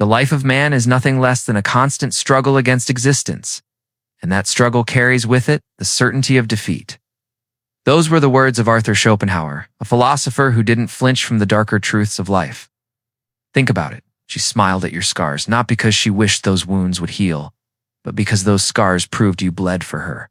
The life of man is nothing less than a constant struggle against existence, and that struggle carries with it the certainty of defeat. Those were the words of Arthur Schopenhauer, a philosopher who didn't flinch from the darker truths of life. Think about it. She smiled at your scars, not because she wished those wounds would heal, but because those scars proved you bled for her.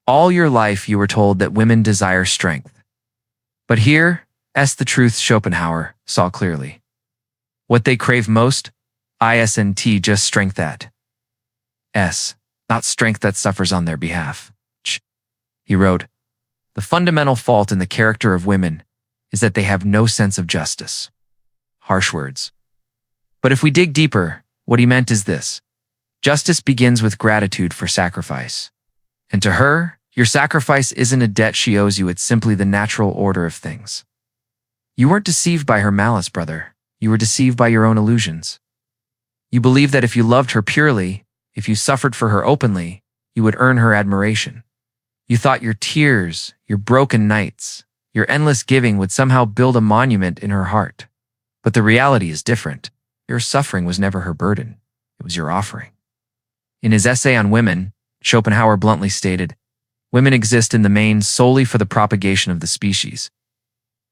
All your life you were told that women desire strength. But here, the truth Schopenhauer saw clearly. What they crave most, isn't just strength that. Not strength that suffers on their behalf. He wrote, the fundamental fault in the character of women is that they have no sense of justice. Harsh words. But if we dig deeper, what he meant is this. Justice begins with gratitude for sacrifice. And to her, your sacrifice isn't a debt she owes you, it's simply the natural order of things. You weren't deceived by her malice, brother. You were deceived by your own illusions. You believed that if you loved her purely, if you suffered for her openly, you would earn her admiration. You thought your tears, your broken nights, your endless giving would somehow build a monument in her heart. But the reality is different. Your suffering was never her burden. It was your offering. In his essay on women, Schopenhauer bluntly stated, women exist in the main solely for the propagation of the species.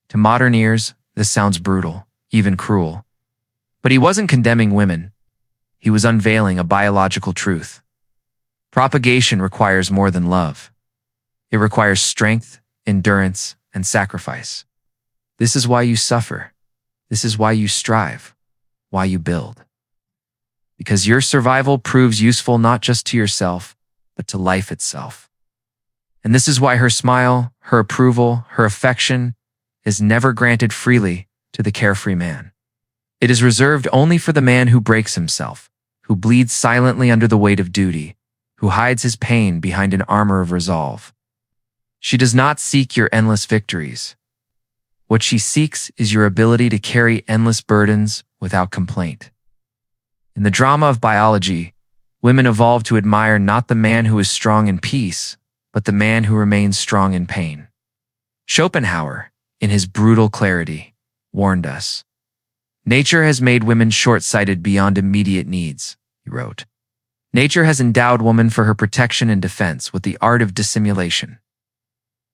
To modern ears, this sounds brutal, even cruel. But he wasn't condemning women. He was unveiling a biological truth. Propagation requires more than love. It requires strength, endurance, and sacrifice. This is why you suffer. This is why you strive, why you build. Because your survival proves useful not just to yourself, but to life itself. And this is why her smile, her approval, her affection is never granted freely to the carefree man. It is reserved only for the man who breaks himself, who bleeds silently under the weight of duty, who hides his pain behind an armor of resolve. She does not seek your endless victories. What she seeks is your ability to carry endless burdens without complaint. In the drama of biology, women evolve to admire not the man who is strong in peace, but the man who remains strong in pain. Schopenhauer, in his brutal clarity, warned us. Nature has made women short-sighted beyond immediate needs, he wrote. Nature has endowed woman for her protection and defense with the art of dissimulation.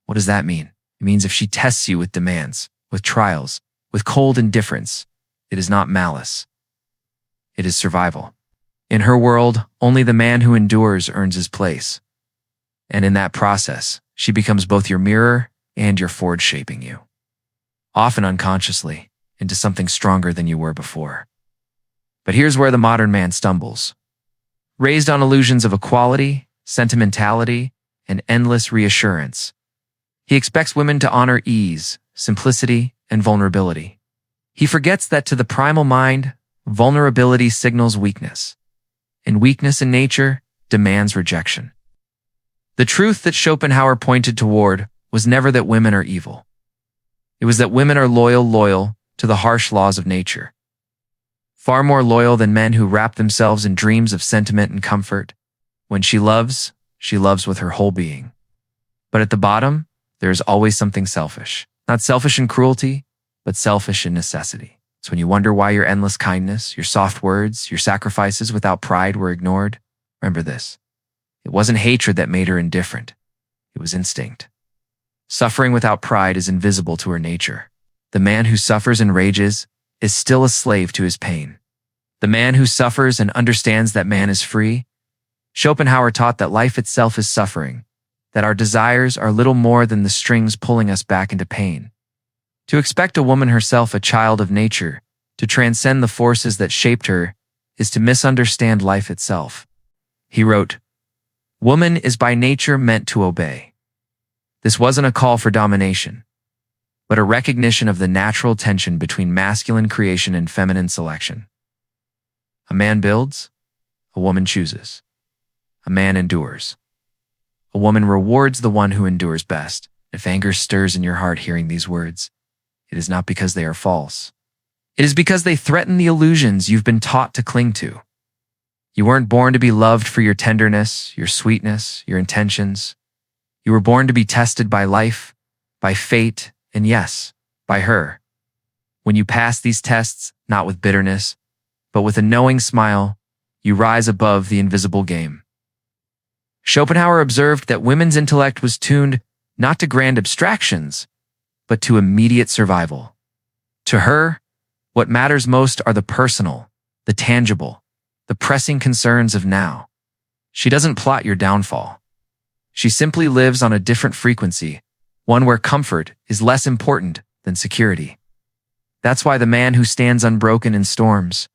What does that mean? It means if she tests you with demands, with trials, with cold indifference, it is not malice. It is survival. In her world, only the man who endures earns his place. And in that process, she becomes both your mirror and your forge shaping you. Often unconsciously, into something stronger than you were before. But here's where the modern man stumbles. Raised on illusions of equality, sentimentality, and endless reassurance, he expects women to honor ease, simplicity, and vulnerability. He forgets that to the primal mind, vulnerability signals weakness, and weakness in nature demands rejection. The truth that Schopenhauer pointed toward was never that women are evil. It was that women are loyal to the harsh laws of nature. Far more loyal than men who wrap themselves in dreams of sentiment and comfort. When she loves with her whole being. But at the bottom, there is always something selfish. Not selfish in cruelty, but selfish in necessity. It's when you wonder why your endless kindness, your soft words, your sacrifices without pride were ignored. Remember this. It wasn't hatred that made her indifferent. It was instinct. Suffering without pride is invisible to her nature. The man who suffers and rages is still a slave to his pain. The man who suffers and understands that man is free. Schopenhauer taught that life itself is suffering, that our desires are little more than the strings pulling us back into pain. To expect a woman herself a child of nature, to transcend the forces that shaped her, is to misunderstand life itself. He wrote, "Woman is by nature meant to obey." This wasn't a call for domination, but a recognition of the natural tension between masculine creation and feminine selection. A man builds, a woman chooses. A man endures. A woman rewards the one who endures best. If anger stirs in your heart hearing these words, it is not because they are false. It is because they threaten the illusions you've been taught to cling to. You weren't born to be loved for your tenderness, your sweetness, your intentions. You were born to be tested by life, by fate, and yes, by her. When you pass these tests, not with bitterness, but with a knowing smile, you rise above the invisible game. Schopenhauer observed that women's intellect was tuned not to grand abstractions, but to immediate survival. To her, what matters most are the personal, the tangible, the pressing concerns of now. She doesn't plot your downfall. She simply lives on a different frequency, one where comfort is less important than security. That's why the man who stands unbroken in storms,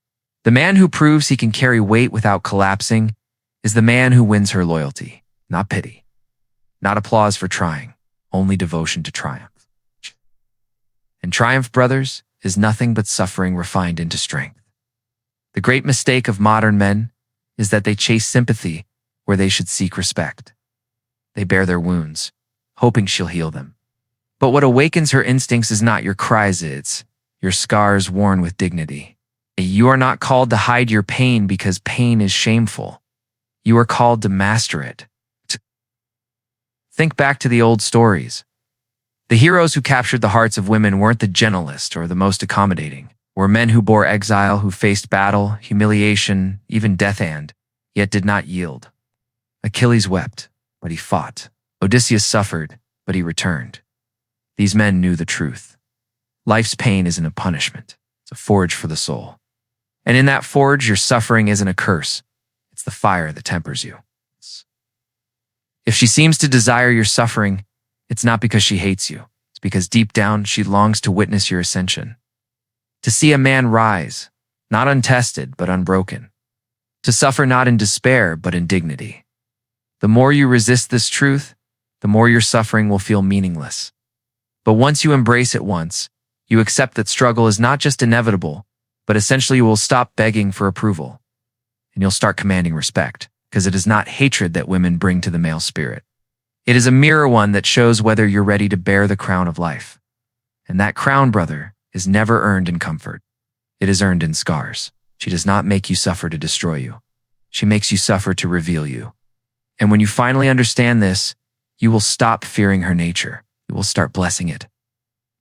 the man who proves he can carry weight without collapsing, is the man who wins her loyalty, not pity, not applause for trying, only devotion to triumph. And triumph, brothers, is nothing but suffering refined into strength. The great mistake of modern men is that they chase sympathy where they should seek respect. They bear their wounds, hoping she'll heal them. But what awakens her instincts is not your cries, it's your scars worn with dignity. You are not called to hide your pain because pain is shameful. You are called to master it. Think back to the old stories. The heroes who captured the hearts of women weren't the gentlest or the most accommodating, were men who bore exile, who faced battle, humiliation, even death and, yet did not yield. Achilles wept, but he fought. Odysseus suffered, but he returned. These men knew the truth. Life's pain isn't a punishment. It's a forge for the soul. And in that forge, your suffering isn't a curse. It's the fire that tempers you. If she seems to desire your suffering, it's not because she hates you. It's because deep down, she longs to witness your ascension. To see a man rise, not untested, but unbroken. To suffer not in despair, but in dignity. The more you resist this truth, the more your suffering will feel meaningless. But once you embrace it once, you accept that struggle is not just inevitable, but essentially you will stop begging for approval. And you'll start commanding respect, because it is not hatred that women bring to the male spirit. It is a mirror one that shows whether you're ready to bear the crown of life. And that crown, brother, is never earned in comfort. It is earned in scars. She does not make you suffer to destroy you. She makes you suffer to reveal you. And when you finally understand this, you will stop fearing her nature. You will start blessing it.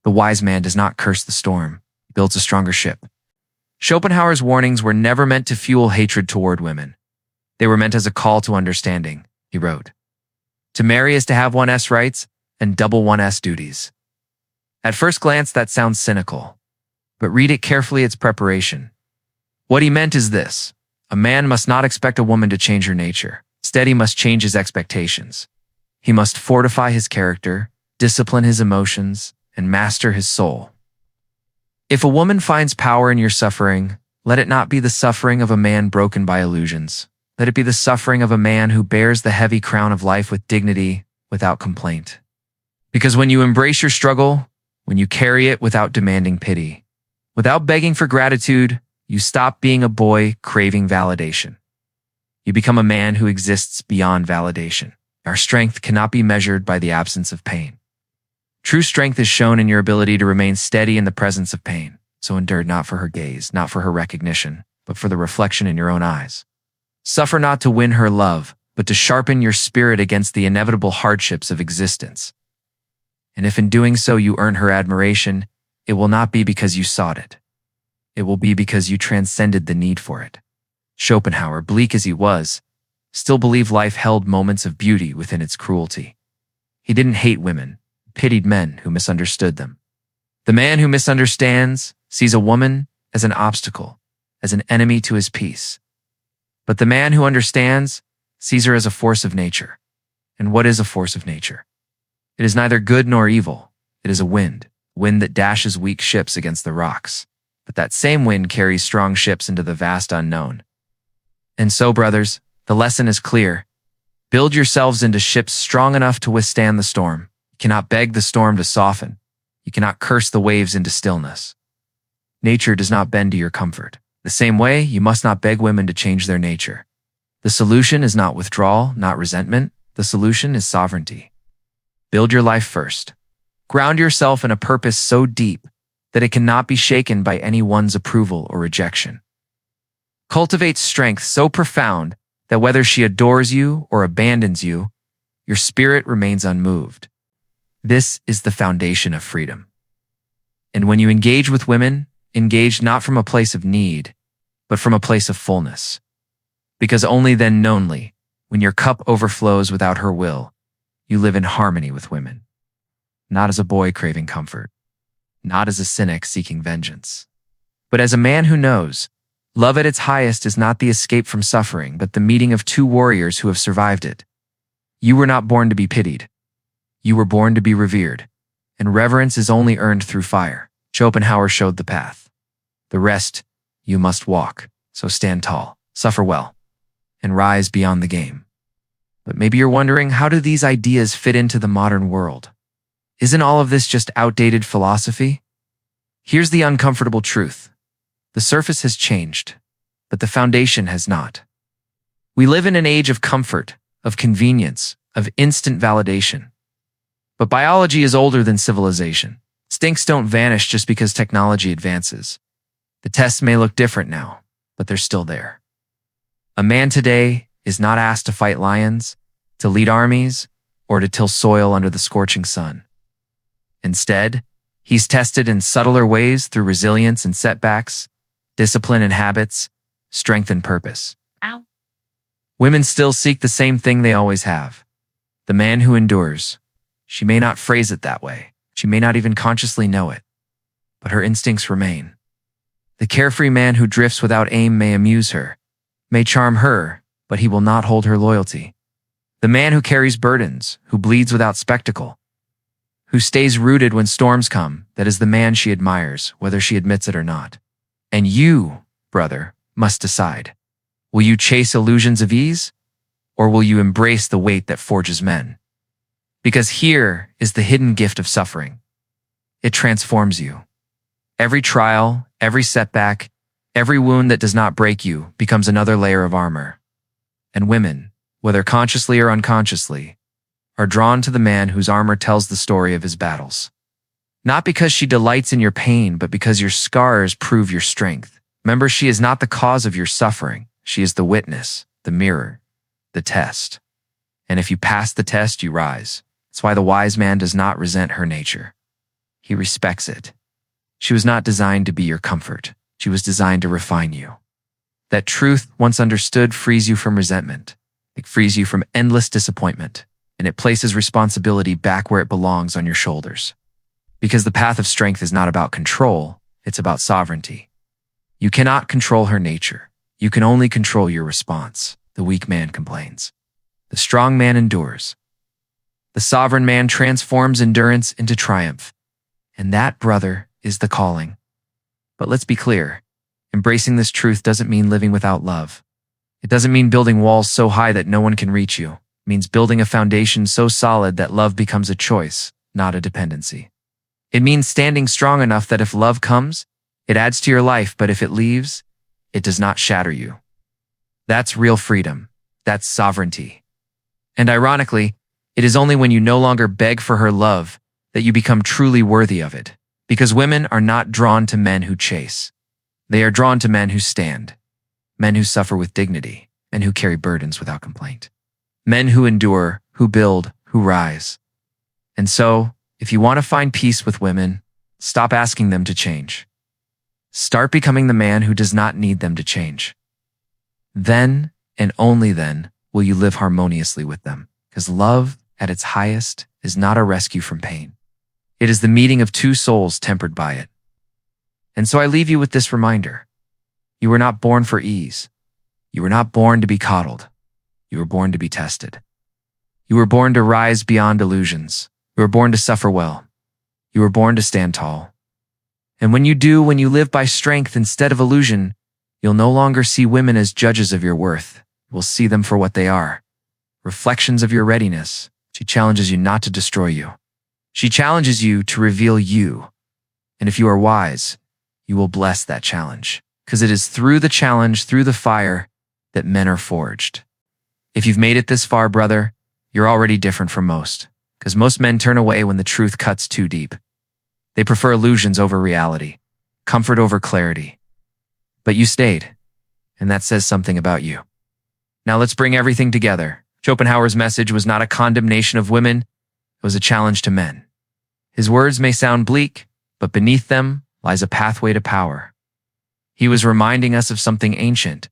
The wise man does not curse the storm. He builds a stronger ship. Schopenhauer's warnings were never meant to fuel hatred toward women. They were meant as a call to understanding, he wrote. To marry is to have one's rights and double one's duties. At first glance, that sounds cynical, but read it carefully, its preparation. What he meant is this: a man must not expect a woman to change her nature. Instead, he must change his expectations. He must fortify his character, discipline his emotions, and master his soul. If a woman finds power in your suffering, let it not be the suffering of a man broken by illusions. Let it be the suffering of a man who bears the heavy crown of life with dignity, without complaint. Because when you embrace your struggle, when you carry it without demanding pity, without begging for gratitude, you stop being a boy craving validation. You become a man who exists beyond validation. Our strength cannot be measured by the absence of pain. True strength is shown in your ability to remain steady in the presence of pain. So endure not for her gaze, not for her recognition, but for the reflection in your own eyes. Suffer not to win her love, but to sharpen your spirit against the inevitable hardships of existence. And if in doing so you earn her admiration, it will not be because you sought it. It will be because you transcended the need for it. Schopenhauer, bleak as he was, still believed life held moments of beauty within its cruelty. He didn't hate women, pitied men who misunderstood them. The man who misunderstands sees a woman as an obstacle, as an enemy to his peace. But the man who understands sees her as a force of nature. And what is a force of nature? It is neither good nor evil. It is a wind that dashes weak ships against the rocks. But that same wind carries strong ships into the vast unknown. And so, brothers, the lesson is clear. Build yourselves into ships strong enough to withstand the storm. You cannot beg the storm to soften. You cannot curse the waves into stillness. Nature does not bend to your comfort. The same way, you must not beg women to change their nature. The solution is not withdrawal, not resentment. The solution is sovereignty. Build your life first. Ground yourself in a purpose so deep that it cannot be shaken by anyone's approval or rejection. Cultivate strength so profound that whether she adores you or abandons you, your spirit remains unmoved. This is the foundation of freedom. And when you engage with women, engage not from a place of need, but from a place of fullness. Because only then knowingly, when your cup overflows without her will, you live in harmony with women. Not as a boy craving comfort, not as a cynic seeking vengeance, but as a man who knows love at its highest is not the escape from suffering, but the meeting of two warriors who have survived it. You were not born to be pitied. You were born to be revered, and reverence is only earned through fire. Schopenhauer showed the path. The rest you must walk, so stand tall, suffer well, and rise beyond the game. But maybe you're wondering, how do these ideas fit into the modern world? Isn't all of this just outdated philosophy? Here's the uncomfortable truth. The surface has changed, but the foundation has not. We live in an age of comfort, of convenience, of instant validation. But biology is older than civilization. Instincts don't vanish just because technology advances. The tests may look different now, but they're still there. A man today is not asked to fight lions, to lead armies, or to till soil under the scorching sun. Instead, he's tested in subtler ways through resilience and setbacks, discipline and habits, strength and purpose. Ow. Women still seek the same thing they always have. The man who endures. She may not phrase it that way. She may not even consciously know it. But her instincts remain. The carefree man who drifts without aim may amuse her, may charm her, but he will not hold her loyalty. The man who carries burdens, who bleeds without spectacle, who stays rooted when storms come, that is the man she admires, whether she admits it or not. And you, brother, must decide. Will you chase illusions of ease, or will you embrace the weight that forges men? Because here is the hidden gift of suffering. It transforms you. Every trial, every setback, every wound that does not break you becomes another layer of armor. And women, whether consciously or unconsciously, are drawn to the man whose armor tells the story of his battles. Not because she delights in your pain, but because your scars prove your strength. Remember, she is not the cause of your suffering. She is the witness, the mirror, the test. And if you pass the test, you rise. That's why the wise man does not resent her nature. He respects it. She was not designed to be your comfort. She was designed to refine you. That truth, once understood, frees you from resentment. It frees you from endless disappointment, and it places responsibility back where it belongs, on your shoulders. Because the path of strength is not about control, it's about sovereignty. You cannot control her nature. You can only control your response. The weak man complains. The strong man endures. The sovereign man transforms endurance into triumph. And that, brother, is the calling. But let's be clear. Embracing this truth doesn't mean living without love. It doesn't mean building walls so high that no one can reach you. It means building a foundation so solid that love becomes a choice, not a dependency. It means standing strong enough that if love comes, it adds to your life, but if it leaves, it does not shatter you. That's real freedom. That's sovereignty. And ironically, it is only when you no longer beg for her love that you become truly worthy of it. Because women are not drawn to men who chase. They are drawn to men who stand. Men who suffer with dignity, and who carry burdens without complaint. Men who endure, who build, who rise. And so, if you want to find peace with women, stop asking them to change. Start becoming the man who does not need them to change. Then, and only then, will you live harmoniously with them. Because love, at its highest, is not a rescue from pain. It is the meeting of two souls tempered by it. And so I leave you with this reminder. You were not born for ease. You were not born to be coddled. You were born to be tested. You were born to rise beyond illusions. You were born to suffer well. You were born to stand tall. And when you do, when you live by strength instead of illusion, you'll no longer see women as judges of your worth. You will see them for what they are. Reflections of your readiness. She challenges you not to destroy you. She challenges you to reveal you. And if you are wise, you will bless that challenge. Because it is through the challenge, through the fire, that men are forged. If you've made it this far, brother, you're already different from most. Because most men turn away when the truth cuts too deep. They prefer illusions over reality, comfort over clarity. But you stayed, and that says something about you. Now let's bring everything together. Schopenhauer's message was not a condemnation of women, it was a challenge to men. His words may sound bleak, but beneath them lies a pathway to power. He was reminding us of something ancient,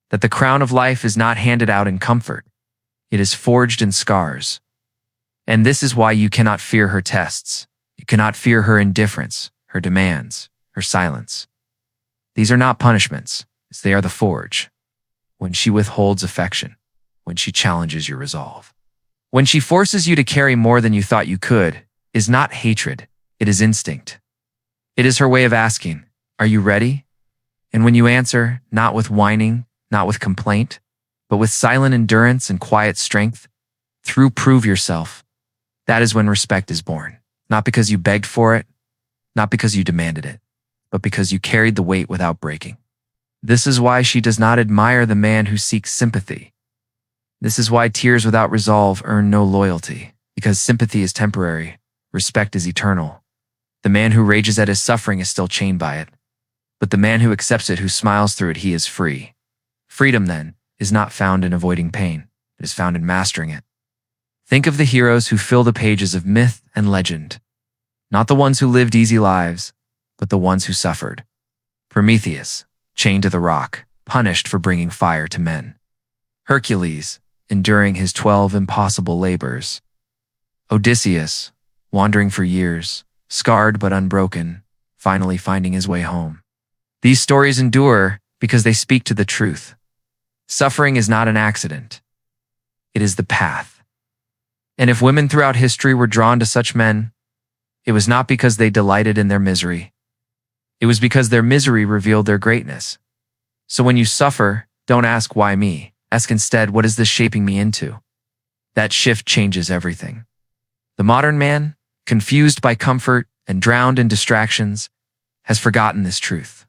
that the crown of life is not handed out in comfort. It is forged in scars. And this is why you cannot fear her tests. You cannot fear her indifference, her demands, her silence. These are not punishments, as they are the forge. When she withholds affection, when she challenges your resolve, when she forces you to carry more than you thought you could, is not hatred, it is instinct. It is her way of asking, "Are you ready?" And when you answer, not with whining, not with complaint, but with silent endurance and quiet strength, prove yourself. That is when respect is born. Not because you begged for it, not because you demanded it, but because you carried the weight without breaking. This is why she does not admire the man who seeks sympathy. This is why tears without resolve earn no loyalty, because sympathy is temporary, respect is eternal. The man who rages at his suffering is still chained by it, but the man who accepts it, who smiles through it, he is free. Freedom, then, is not found in avoiding pain, it is found in mastering it. Think of the heroes who fill the pages of myth and legend, not the ones who lived easy lives, but the ones who suffered. Prometheus, chained to the rock, punished for bringing fire to men. Hercules, enduring his 12 impossible labors. Odysseus, wandering for years, scarred but unbroken, finally finding his way home. These stories endure because they speak to the truth. Suffering is not an accident. It is the path. And if women throughout history were drawn to such men, it was not because they delighted in their misery. It was because their misery revealed their greatness. So when you suffer, don't ask why me. Ask instead, what is this shaping me into? That shift changes everything. The modern man, confused by comfort and drowned in distractions, has forgotten this truth.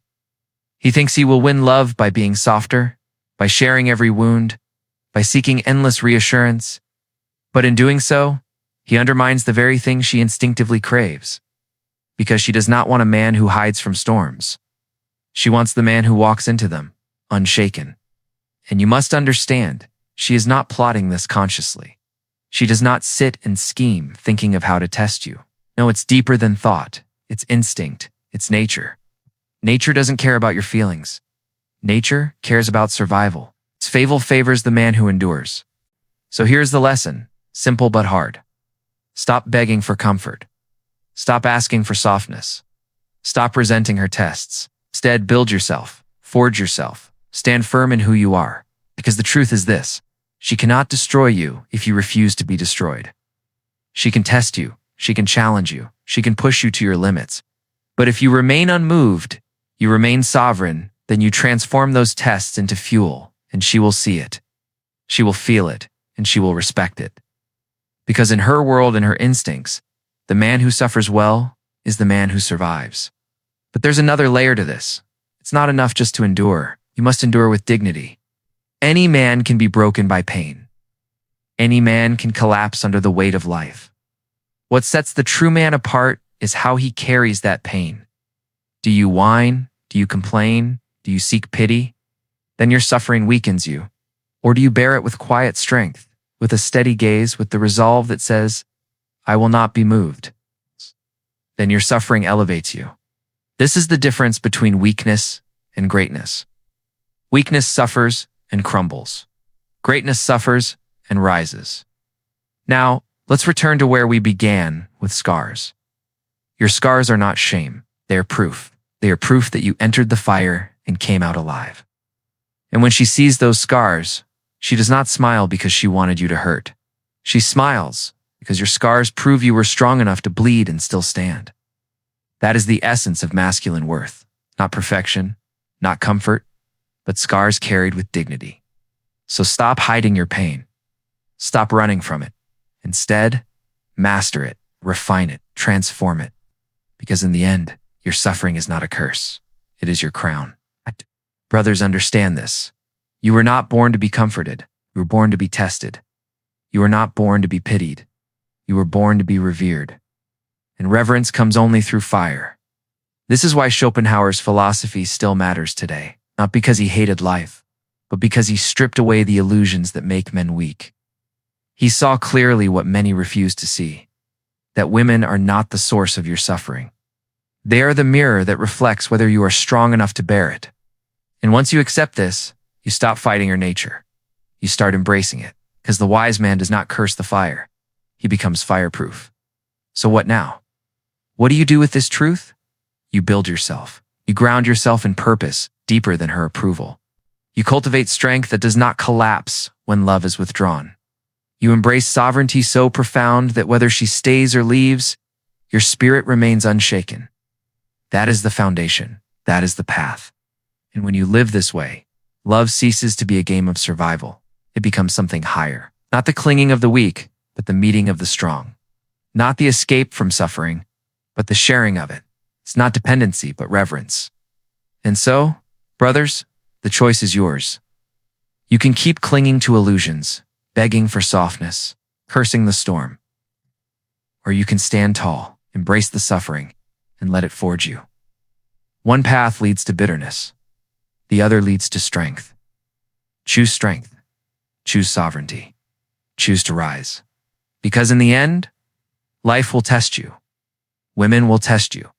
He thinks he will win love by being softer, by sharing every wound, by seeking endless reassurance. But in doing so, he undermines the very thing she instinctively craves. Because she does not want a man who hides from storms. She wants the man who walks into them, unshaken. And you must understand, she is not plotting this consciously. She does not sit and scheme thinking of how to test you. No, it's deeper than thought. It's instinct. It's nature. Nature doesn't care about your feelings. Nature cares about survival. Its fable favors the man who endures. So here's the lesson, simple but hard. Stop begging for comfort. Stop asking for softness. Stop resenting her tests. Instead, build yourself, forge yourself, stand firm in who you are. Because the truth is this, she cannot destroy you if you refuse to be destroyed. She can test you, she can challenge you, she can push you to your limits. But if you remain unmoved, you remain sovereign, then you transform those tests into fuel, and she will see it. She will feel it, and she will respect it. Because in her world and her instincts, the man who suffers well is the man who survives. But there's another layer to this. It's not enough just to endure. You must endure with dignity. Any man can be broken by pain. Any man can collapse under the weight of life. What sets the true man apart is how he carries that pain. Do you whine? Do you complain? Do you seek pity? Then your suffering weakens you. Or do you bear it with quiet strength, with a steady gaze, with the resolve that says, I will not be moved? Then your suffering elevates you. This is the difference between weakness and greatness. Weakness suffers and crumbles. Greatness suffers and rises. Now, let's return to where we began with scars. Your scars are not shame. They are proof. They are proof that you entered the fire and came out alive. And when she sees those scars, she does not smile because she wanted you to hurt. She smiles because your scars prove you were strong enough to bleed and still stand. That is the essence of masculine worth. Not perfection, not comfort, but scars carried with dignity. So stop hiding your pain. Stop running from it. Instead, master it, refine it, transform it. Because in the end, your suffering is not a curse. It is your crown. Brothers, understand this. You were not born to be comforted. You were born to be tested. You were not born to be pitied. You were born to be revered. And reverence comes only through fire. This is why Schopenhauer's philosophy still matters today. Not because he hated life, but because he stripped away the illusions that make men weak. He saw clearly what many refuse to see, that women are not the source of your suffering. They are the mirror that reflects whether you are strong enough to bear it. And once you accept this, you stop fighting your nature. You start embracing it, because the wise man does not curse the fire. He becomes fireproof. So what now? What do you do with this truth? You build yourself. You ground yourself in purpose deeper than her approval. You cultivate strength that does not collapse when love is withdrawn. You embrace sovereignty so profound that whether she stays or leaves, your spirit remains unshaken. That is the foundation. That is the path. And when you live this way, love ceases to be a game of survival. It becomes something higher. Not the clinging of the weak, but the meeting of the strong. Not the escape from suffering, but the sharing of it. It's not dependency, but reverence. And so, brothers, the choice is yours. You can keep clinging to illusions, begging for softness, cursing the storm. Or you can stand tall, embrace the suffering, and let it forge you. One path leads to bitterness. The other leads to strength. Choose strength. Choose sovereignty. Choose to rise. Because in the end, life will test you. Women will test you.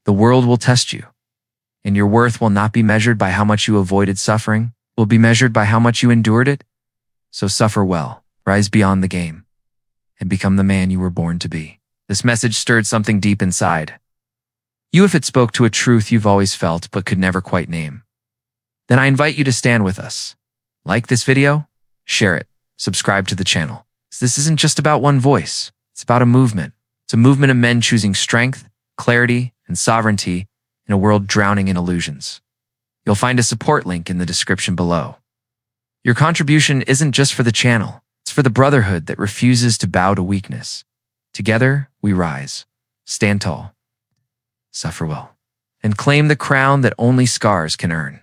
The world will test you. And your worth will not be measured by how much you avoided suffering, will be measured by how much you endured it. So suffer well, rise beyond the game, and become the man you were born to be. This message stirred something deep inside. You, if it spoke to a truth you've always felt but could never quite name. Then I invite you to stand with us. Like this video, share it, subscribe to the channel. This isn't just about one voice. It's about a movement. It's a movement of men choosing strength, clarity, and sovereignty in a world drowning in illusions. You'll find a support link in the description below. Your contribution isn't just for the channel. It's for the brotherhood that refuses to bow to weakness. Together, we rise, stand tall, suffer well, and claim the crown that only scars can earn.